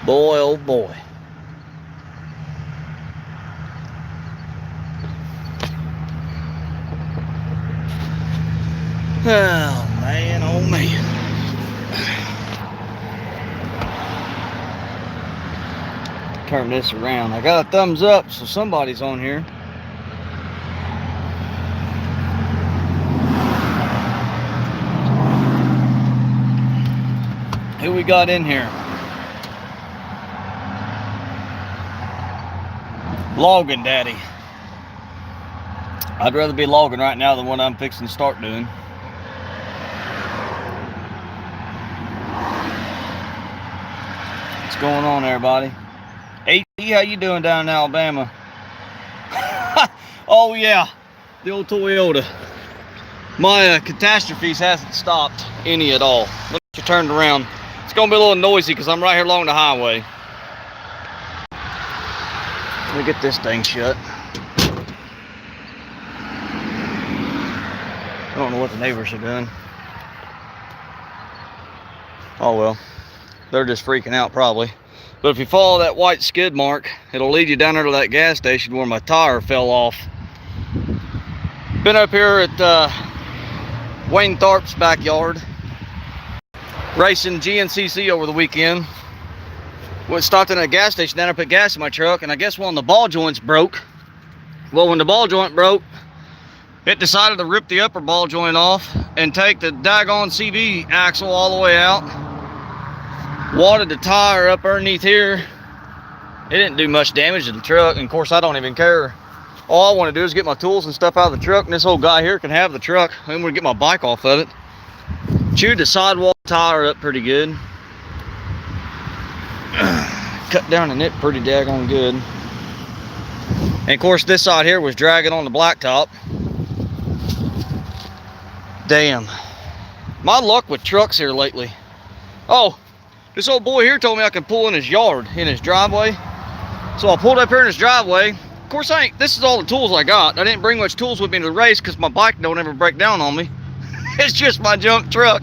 Boy, oh boy. Oh man, oh man. Turn this around. I got a thumbs up, so somebody's on here. Who we got in here? Logging Daddy. I'd rather be logging right now than what I'm fixing to start doing. What's going on, everybody? Hey, how you doing down in Alabama? Oh yeah, the old Toyota. My catastrophes hasn't stopped any at all. Let me turn around. It's gonna be a little noisy because I'm right here along the highway. Let me get this thing shut. I don't know what the neighbors are doing. Oh well, they're just freaking out probably. But if you follow that white skid mark, it'll lead you down there to that gas station where my tire fell off. Been up here at Wayne Tharp's backyard, racing GNCC over the weekend. Went stopped in a gas station, then I put gas in my truck, and I guess one of the ball joints broke. Well, when the ball joint broke, it decided to rip the upper ball joint off and take the daggone CV axle all the way out. Wadded the tire up underneath here. It didn't do much damage to the truck, and of course I don't even care. All I want to do is get my tools and stuff out of the truck, and this old guy here can have the truck. I'm going to get my bike off of it. Chewed the sidewall tire up pretty good. Cut down the nip pretty daggone good. And of course this side here was dragging on the blacktop. Damn. My luck with trucks here lately. Oh, this old boy here told me I could pull in his yard, in his driveway. So I pulled up here in his driveway. Of course, this is all the tools I got. I didn't bring much tools with me to the race because my bike don't ever break down on me. It's just my junk truck.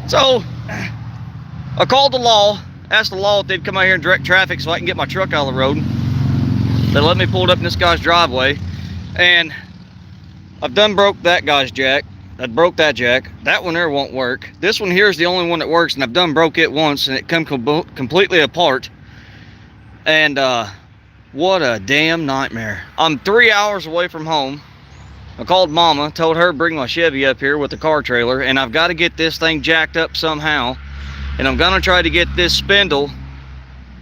So I called the law, asked the law if they'd come out here and direct traffic so I can get my truck out of the road. They let me pull it up in this guy's driveway, and I've done broke that guy's jack. I broke that jack. That one there won't work. This one here is the only one that works, and I've done broke it once, and it come completely apart. And what a damn nightmare. I'm 3 hours away from home. I called Mama, told her to bring my Chevy up here with the car trailer, and I've got to get this thing jacked up somehow. And I'm gonna try to get this spindle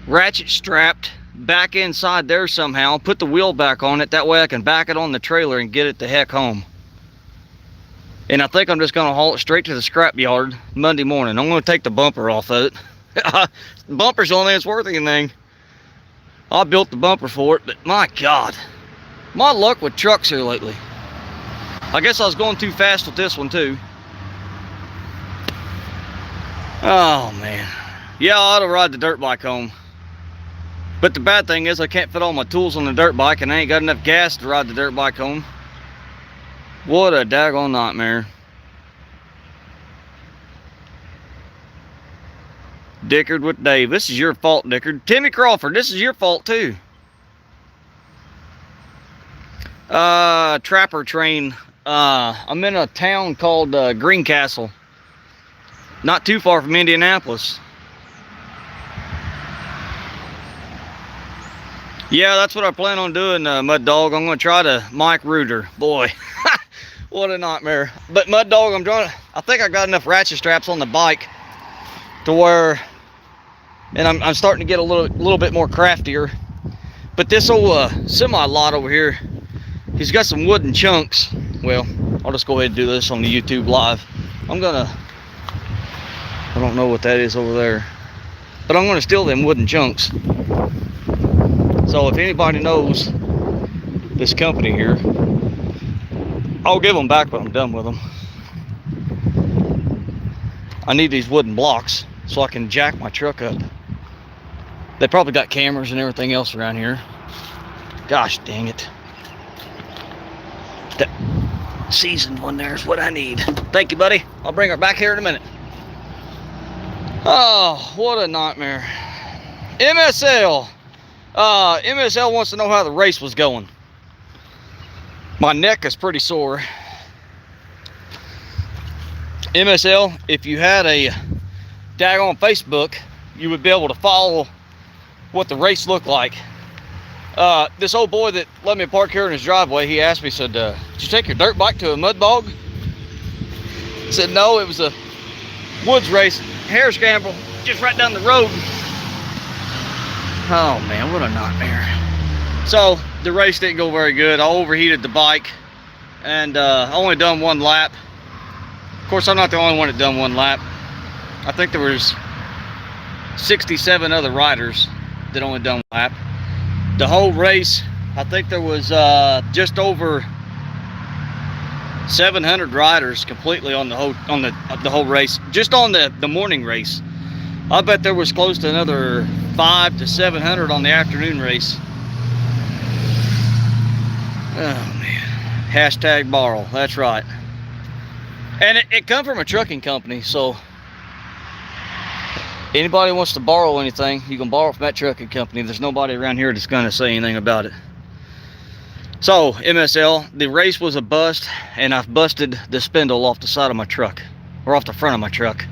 ratchet strapped back inside there somehow, put the wheel back on it, that way I can back it on the trailer and get it the heck home. And I think I'm just gonna haul it straight to the scrap yard Monday morning. I'm gonna take the bumper off of it. The bumper's the only thing that's worth anything. I built the bumper for it, but my God, my luck with trucks here lately. I guess I was going too fast with this one too. Oh man. Yeah, I ought to ride the dirt bike home. But the bad thing is I can't fit all my tools on the dirt bike, and I ain't got enough gas to ride the dirt bike home. What a daggone nightmare. Dickard with Dave. This is your fault, Dickard. Timmy Crawford, this is your fault too. Trapper train. I'm in a town called Greencastle. Not too far from Indianapolis. Yeah, that's what I plan on doing, Mud Dog. I'm going to try to Mike Reuter. Boy, what a nightmare. But Mud Dog, I think I got enough ratchet straps on the bike to where, and I'm starting to get a little bit more craftier. But this old semi-lot over here, he's got some wooden chunks. Well, I'll just go ahead and do this on the YouTube live. I don't know what that is over there, but I'm gonna steal them wooden chunks. So if anybody knows this company here, I'll give them back when I'm done with them. I need these wooden blocks so I can jack my truck up. They probably got cameras and everything else around here. Gosh dang it. That seasoned one there is what I need. Thank you, buddy. I'll bring her back here in a minute. Oh, what a nightmare. MSL. MSL wants to know how the race was going. My neck is pretty sore. MSL, if you had a daggone Facebook, you would be able to follow what the race looked like. This old boy that let me park here in his driveway, he asked me, said, did you take your dirt bike to a mud bog? I said, no, it was a woods race, hare scramble, just right down the road. Oh man, what a nightmare. So the race didn't go very good. I overheated the bike and I only done one lap. Of course, I'm not the only one that done one lap. I think there was 67 other riders that only done one lap. The whole race, I think there was just over 700 riders completely on the whole race, just on the morning race. I bet there was close to another 500 to 700 on the afternoon race. Oh man, hashtag borrow, that's right. And it come from a trucking company, so anybody wants to borrow anything, you can borrow from that trucking company. There's nobody around here that's gonna say anything about it. So MSL, the race was a bust, and I've busted the spindle off the side of my truck, or off the front of my truck.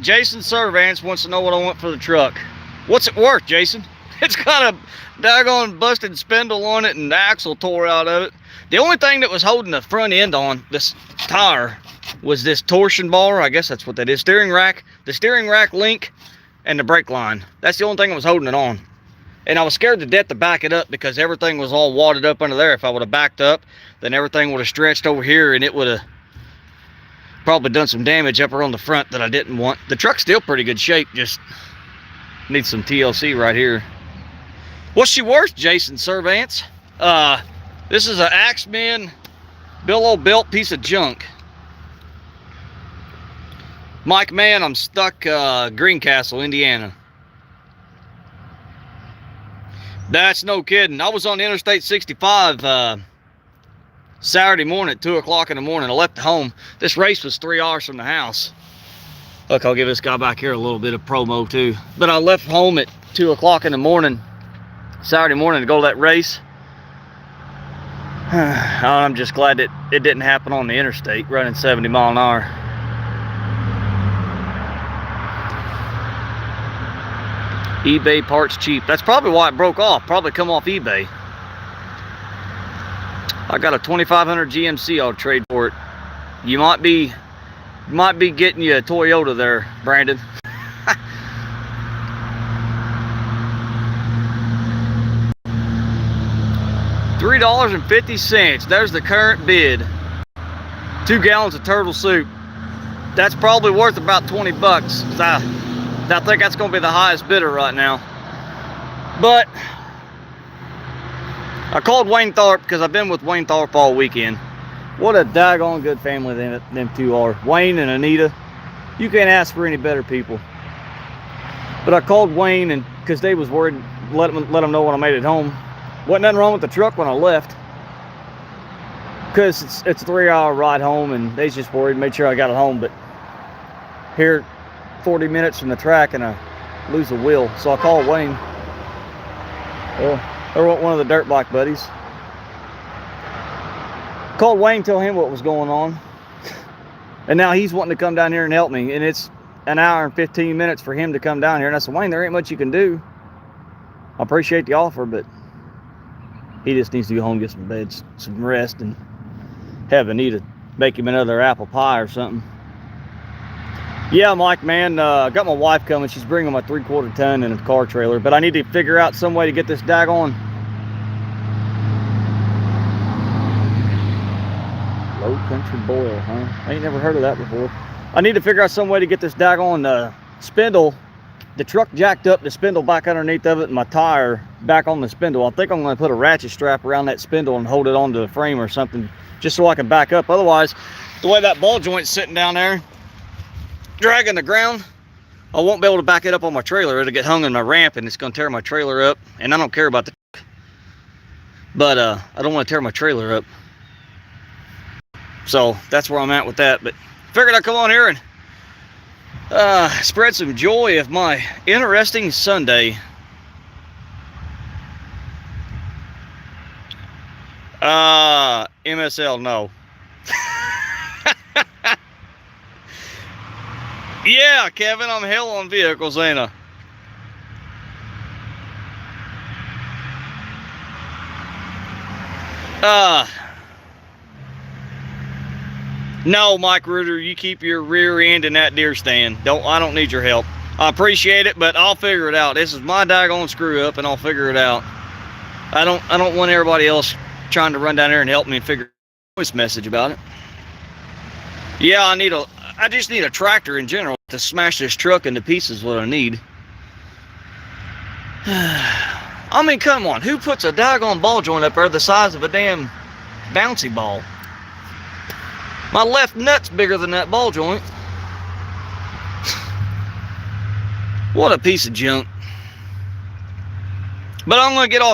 Jason Servants wants to know what I want for the truck. What's it worth, Jason? It's got a daggone busted spindle on it and the axle tore out of it. The only thing that was holding the front end on this tire was this torsion bar. I guess that's what that is. Steering rack, the steering rack link, and the brake line. That's the only thing that was holding it on. And I was scared to death to back it up because everything was all wadded up under there. If I would have backed up, then everything would have stretched over here and it would have probably done some damage up on the front that I didn't want. The truck's still pretty good shape, just needs some TLC right here. What's she worth, Jason Servants? This is an Axeman billow built piece of junk. Mike, man, I'm stuck Greencastle, Indiana. That's no kidding. I was on Interstate 65 Saturday morning at 2 o'clock in the morning. I left home. This race was 3 hours from the house. Look, I'll give this guy back here a little bit of promo too. But I left home at 2 o'clock in the morning, Saturday morning, to go to that race. I'm just glad that it didn't happen on the interstate running 70 mile an hour. eBay parts cheap. That's probably why it broke off. Probably come off eBay. I got a 2500 GMC. I'll trade for it. You might be getting you a Toyota there, Brandon. $3.50. There's the current bid. 2 gallons of turtle soup. That's probably worth about 20 bucks. I think that's going to be the highest bidder right now. But I called Wayne Tharp because I've been with Wayne Tharp all weekend. What a daggone good family them two are. Wayne and Anita. You can't ask for any better people. But I called Wayne and because they was worried, let them know when I made it home. Wasn't nothing wrong with the truck when I left. Because it's a 3-hour ride home and they just worried, made sure I got it home. But here, 40 minutes from the track and I lose a wheel. So I called Wayne. Well, there went one of the dirt bike buddies. Called Wayne, tell him what was going on. And now he's wanting to come down here and help me. And it's an hour and 15 minutes for him to come down here. And I said, Wayne, there ain't much you can do. I appreciate the offer, but he just needs to go home and get some bed, some rest, and have Anita make him another apple pie or something. Yeah, Mike, man, I got my wife coming. She's bringing my 3/4 ton in a car trailer, but I need to figure out some way to get this daggone Low Country Boil, huh? I ain't never heard of that before. I need to figure out some way to get this daggone spindle, the truck jacked up, the spindle back underneath of it, and my tire back on the spindle. I think I'm going to put a ratchet strap around that spindle and hold it onto the frame or something, just so I can back up. Otherwise, the way that ball joint's sitting down there, dragging the ground, I won't be able to back it up on my trailer. It'll get hung in my ramp and it's going to tear my trailer up. And I don't care about the truck, but I don't want to tear my trailer up. So that's where I'm at with that. But figured I'd come on here and spread some joy of my interesting Sunday. MSL, no. Yeah, Kevin, I'm hell on vehicles, ain't I? No, Mike Reuter, you keep your rear end in that deer stand. I don't need your help. I appreciate it, but I'll figure it out. This is my daggone screw up, and I'll figure it out. I don't want everybody else trying to run down there and help me and figure a voice message about it. Yeah, I just need a tractor in general to smash this truck into pieces. What I need. I mean, come on, who puts a daggone ball joint up there the size of a damn bouncy ball? My left nut's bigger than that ball joint. What a piece of junk. But I'm gonna get off